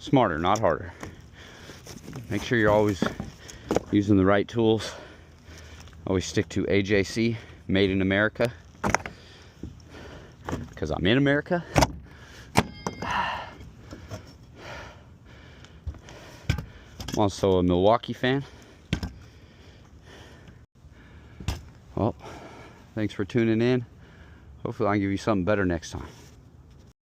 smarter, not harder. Make sure you're always using the right tools. Always stick to AJC, made in America, because I'm in America. I'm also a Milwaukee fan. Well, thanks for tuning in. Hopefully I can give you something better next time.